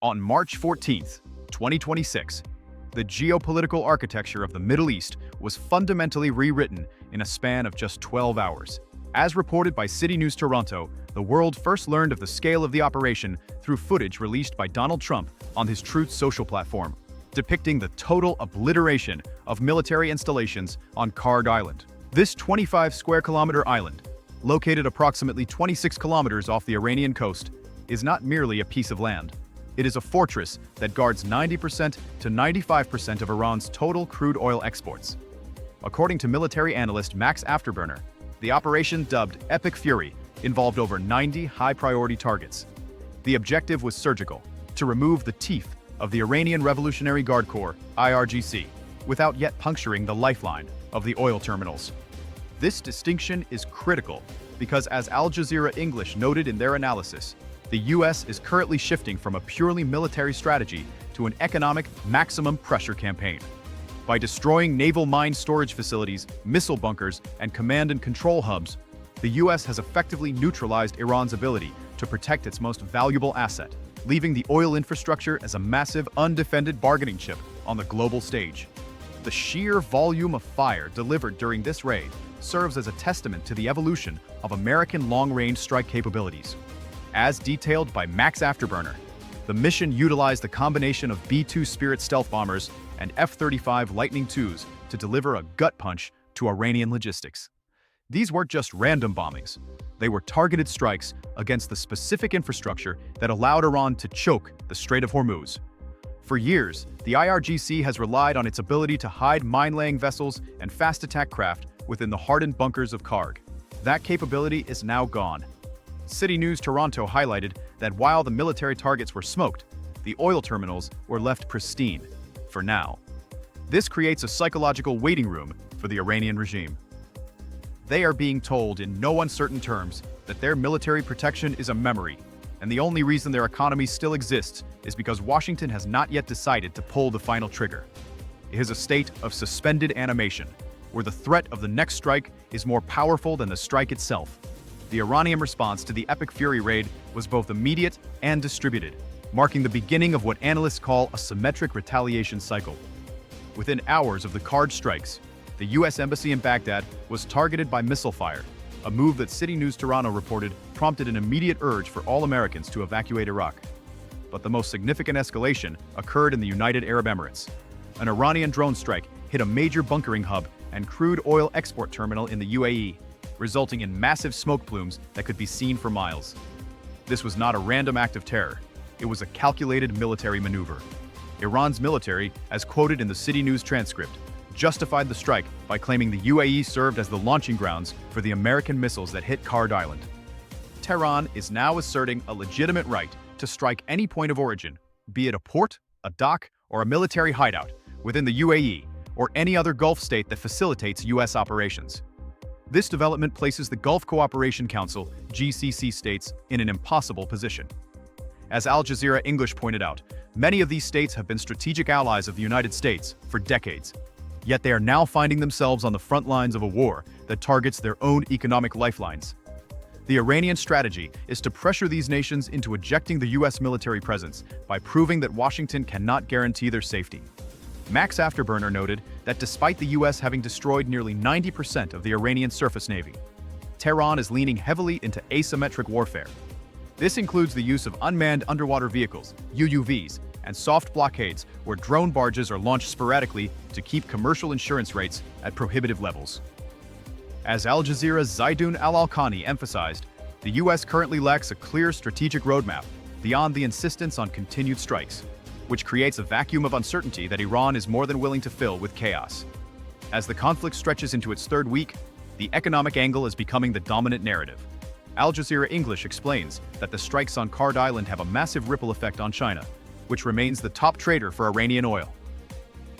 On March 14, 2026, the geopolitical architecture of the Middle East was fundamentally rewritten in a span of just 12 hours. As reported by CityNews Toronto, the world first learned of the scale of the operation through footage released by Donald Trump on his Truth Social platform, depicting the total obliteration of military installations on Kharg Island. This 25 square kilometer island, located approximately 26 kilometers off the Iranian coast, is not merely a piece of land. It is a fortress that guards 90% to 95% of Iran's total crude oil exports. According to military analyst Max Afterburner, the operation, dubbed Epic Fury, involved over 90 high-priority targets. The objective was surgical, to remove the teeth of the Iranian Revolutionary Guard Corps, IRGC, without yet puncturing the lifeline of the oil terminals. This distinction is critical because, as Al Jazeera English noted in their analysis, the U.S. is currently shifting from a purely military strategy to an economic maximum pressure campaign. By destroying naval mine storage facilities, missile bunkers, and command and control hubs, the U.S. has effectively neutralized Iran's ability to protect its most valuable asset, leaving the oil infrastructure as a massive, undefended bargaining chip on the global stage. The sheer volume of fire delivered during this raid serves as a testament to the evolution of American long-range strike capabilities. As detailed by Max Afterburner, the mission utilized the combination of B-2 Spirits stealth bombers and F-35 Lightning IIs to deliver a gut punch to Iranian logistics. These weren't just random bombings. They were targeted strikes against the specific infrastructure that allowed Iran to choke the Strait of Hormuz. For years, the IRGC has relied on its ability to hide mine-laying vessels and fast-attack craft within the hardened bunkers of Kharg. That capability is now gone. CityNews Toronto highlighted that while the military targets were smoked, the oil terminals were left pristine, for now. This creates a psychological waiting room for the Iranian regime. They are being told in no uncertain terms that their military protection is a memory, and the only reason their economy still exists is because Washington has not yet decided to pull the final trigger. It is a state of suspended animation, where the threat of the next strike is more powerful than the strike itself. The Iranian response to the Epic Fury raid was both immediate and distributed, marking the beginning of what analysts call a symmetric retaliation cycle. Within hours of the Kharg strikes, the U.S. Embassy in Baghdad was targeted by missile fire, a move that CityNews Toronto reported prompted an immediate urge for all Americans to evacuate Iraq. But the most significant escalation occurred in the United Arab Emirates. An Iranian drone strike hit a major bunkering hub and crude oil export terminal in the UAE, resulting in massive smoke plumes that could be seen for miles. This was not a random act of terror. It was a calculated military maneuver. Iran's military, as quoted in the CityNews transcript, justified the strike by claiming the UAE served as the launching grounds for the American missiles that hit Kharg Island. Tehran is now asserting a legitimate right to strike any point of origin, be it a port, a dock, or a military hideout, within the UAE or any other Gulf state that facilitates U.S. operations. This development places the Gulf Cooperation Council, GCC states, in an impossible position. As Al Jazeera English pointed out, many of these states have been strategic allies of the United States for decades. Yet they are now finding themselves on the front lines of a war that targets their own economic lifelines. The Iranian strategy is to pressure these nations into ejecting the U.S. military presence by proving that Washington cannot guarantee their safety. Max Afterburner noted that despite the U.S. having destroyed nearly 90% of the Iranian surface navy, Tehran is leaning heavily into asymmetric warfare. This includes the use of unmanned underwater vehicles, UUVs, and soft blockades where drone barges are launched sporadically to keep commercial insurance rates at prohibitive levels. As Al Jazeera's Zaidun al-Alqani emphasized, the U.S. currently lacks a clear strategic roadmap beyond the insistence on continued strikes, which creates a vacuum of uncertainty that Iran is more than willing to fill with chaos. As the conflict stretches into its third week, the economic angle is becoming the dominant narrative. Al Jazeera English explains that the strikes on Kharg Island have a massive ripple effect on China, which remains the top trader for Iranian oil.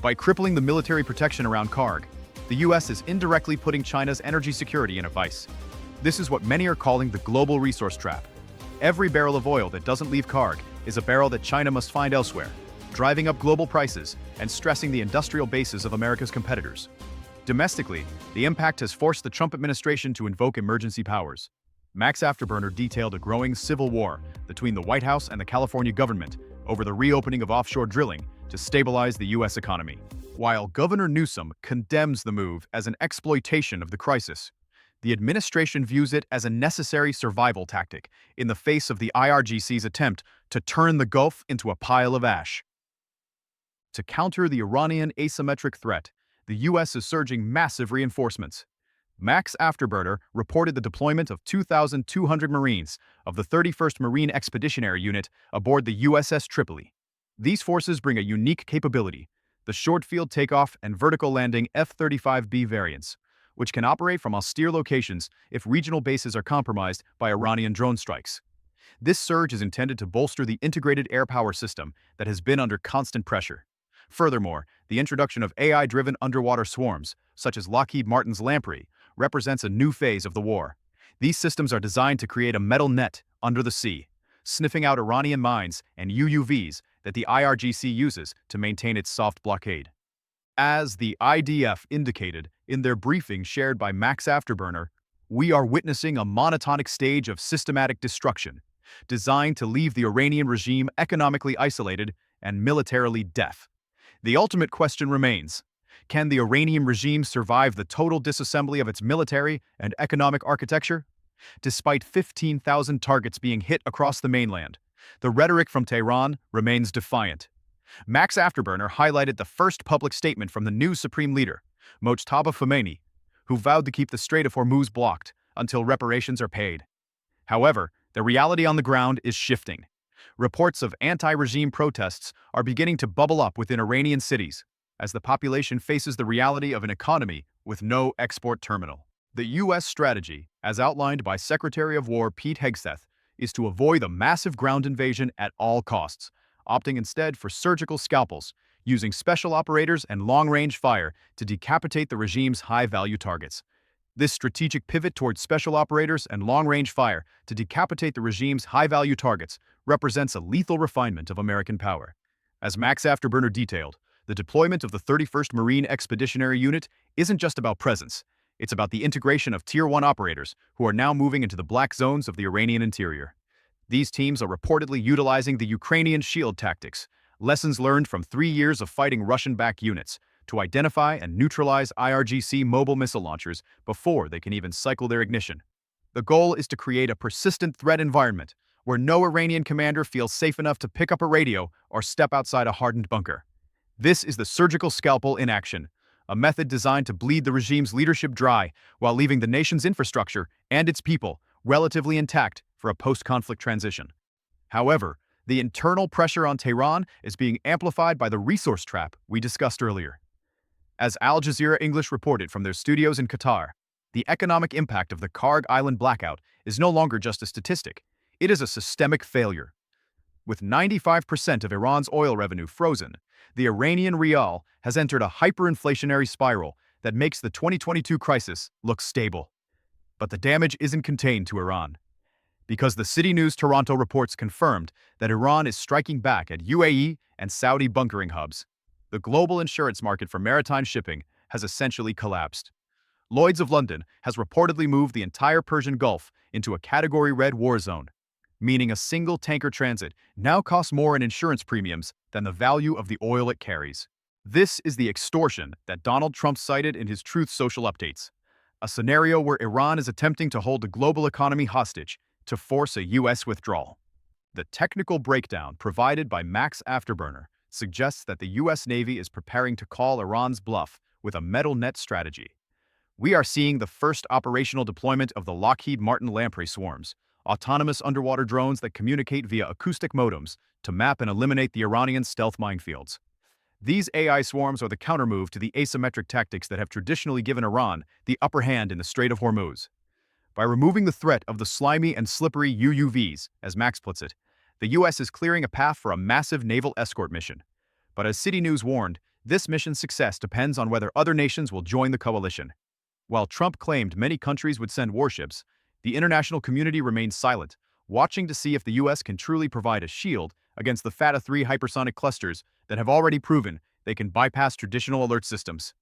By crippling the military protection around Kharg, the U.S. is indirectly putting China's energy security in a vice. This is what many are calling the global resource trap. Every barrel of oil that doesn't leave Kharg is a barrel that China must find elsewhere, driving up global prices and stressing the industrial bases of America's competitors. Domestically, the impact has forced the Trump administration to invoke emergency powers. Max Afterburner detailed a growing civil war between the White House and the California government over the reopening of offshore drilling to stabilize the U.S. economy. While Governor Newsom condemns the move as an exploitation of the crisis, the administration views it as a necessary survival tactic in the face of the IRGC's attempt to turn the Gulf into a pile of ash. To counter the Iranian asymmetric threat, the U.S. is surging massive reinforcements. Max Afterburner reported the deployment of 2,200 Marines of the 31st Marine Expeditionary Unit aboard the USS Tripoli. These forces bring a unique capability, the short-field takeoff and vertical landing F-35B variants, which can operate from austere locations if regional bases are compromised by Iranian drone strikes. This surge is intended to bolster the integrated air power system that has been under constant pressure. Furthermore, the introduction of AI-driven underwater swarms, such as Lockheed Martin's Lamprey, represents a new phase of the war. These systems are designed to create a metal net under the sea, sniffing out Iranian mines and UUVs that the IRGC uses to maintain its soft blockade. As the IDF indicated in their briefing shared by Max Afterburner, we are witnessing a monotonic stage of systematic destruction, designed to leave the Iranian regime economically isolated and militarily deaf. The ultimate question remains: can the Iranian regime survive the total disassembly of its military and economic architecture? Despite 15,000 targets being hit across the mainland, the rhetoric from Tehran remains defiant. Max Afterburner highlighted the first public statement from the new supreme leader, Mojtaba Khomeini, who vowed to keep the Strait of Hormuz blocked until reparations are paid. However, the reality on the ground is shifting. Reports of anti-regime protests are beginning to bubble up within Iranian cities as the population faces the reality of an economy with no export terminal. The U.S. strategy, as outlined by Secretary of War Pete Hegseth, is to avoid a massive ground invasion at all costs, opting instead for surgical scalpels, using special operators and long-range fire to decapitate the regime's high-value targets. This strategic pivot towards special operators and long-range fire to decapitate the regime's high-value targets represents a lethal refinement of American power. As Max Afterburner detailed, the deployment of the 31st Marine Expeditionary Unit isn't just about presence. It's about the integration of Tier 1 operators who are now moving into the black zones of the Iranian interior. These teams are reportedly utilizing the Ukrainian shield tactics, lessons learned from 3 years of fighting Russian-backed units, to identify and neutralize IRGC mobile missile launchers before they can even cycle their ignition. The goal is to create a persistent threat environment where no Iranian commander feels safe enough to pick up a radio or step outside a hardened bunker. This is the surgical scalpel in action, a method designed to bleed the regime's leadership dry while leaving the nation's infrastructure and its people relatively intact for a post-conflict transition. However, the internal pressure on Tehran is being amplified by the resource trap we discussed earlier. As Jazeera English reported from their studios in Qatar, the economic impact of the Kharg Island blackout is no longer just a statistic. It is a systemic failure. With 95% of Iran's oil revenue frozen, the Iranian rial has entered a hyperinflationary spiral that makes the 2022 crisis look stable. But the damage isn't contained to Iran. Because the CityNews Toronto reports confirmed that Iran is striking back at UAE and Saudi bunkering hubs, the global insurance market for maritime shipping has essentially collapsed. Lloyd's of London has reportedly moved the entire Persian Gulf into a Category Red war zone, meaning a single tanker transit now costs more in insurance premiums than the value of the oil it carries. This is the extortion that Donald Trump cited in his Truth Social updates, a scenario where Iran is attempting to hold the global economy hostage to force a U.S. withdrawal. The technical breakdown provided by Max Afterburner suggests that the U.S. Navy is preparing to call Iran's bluff with a metal net strategy. We are seeing the first operational deployment of the Lockheed Martin Lamprey swarms, autonomous underwater drones that communicate via acoustic modems to map and eliminate the Iranian stealth minefields. These AI swarms are the countermove to the asymmetric tactics that have traditionally given Iran the upper hand in the Strait of Hormuz. By removing the threat of the slimy and slippery UUVs, as Max puts it, the U.S. is clearing a path for a massive naval escort mission. But as City News warned, this mission's success depends on whether other nations will join the coalition. While Trump claimed many countries would send warships, the international community remains silent, watching to see if the U.S. can truly provide a shield against the Fata-3 hypersonic clusters that have already proven they can bypass traditional alert systems.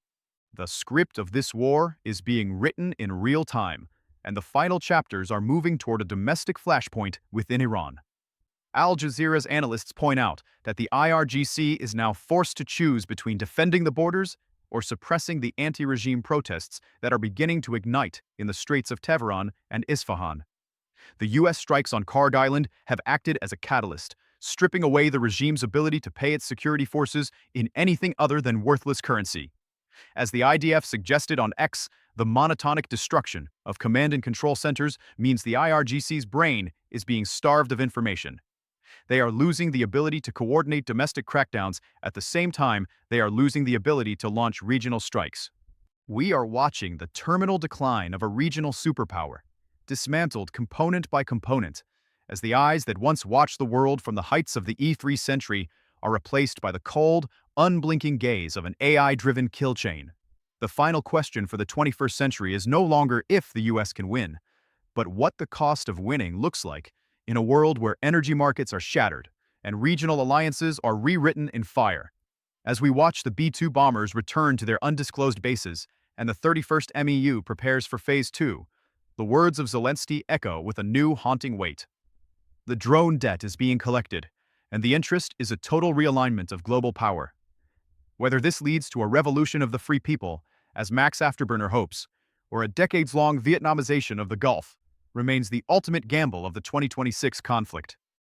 The script of this war is being written in real time, and the final chapters are moving toward a domestic flashpoint within Iran. Al Jazeera's analysts point out that the IRGC is now forced to choose between defending the borders or suppressing the anti-regime protests that are beginning to ignite in the Straits of Tehran and Isfahan. The U.S. strikes on Kharg Island have acted as a catalyst, stripping away the regime's ability to pay its security forces in anything other than worthless currency. As the IDF suggested on X, the monotonic destruction of command and control centers means the IRGC's brain is being starved of information. They are losing the ability to coordinate domestic crackdowns at the same time they are losing the ability to launch regional strikes. We are watching the terminal decline of a regional superpower, dismantled component by component, as the eyes that once watched the world from the heights of the E3 century are replaced by the cold, unblinking gaze of an AI-driven kill chain. The final question for the 21st century is no longer if the US can win, but what the cost of winning looks like in a world where energy markets are shattered and regional alliances are rewritten in fire. As we watch the B-2 bombers return to their undisclosed bases and the 31st MEU prepares for Phase 2, the words of Zelensky echo with a new haunting weight. The drone debt is being collected, and the interest is a total realignment of global power. Whether this leads to a revolution of the free people, as Max Afterburner hopes, or a decades-long Vietnamization of the Gulf, remains the ultimate gamble of the 2026 conflict.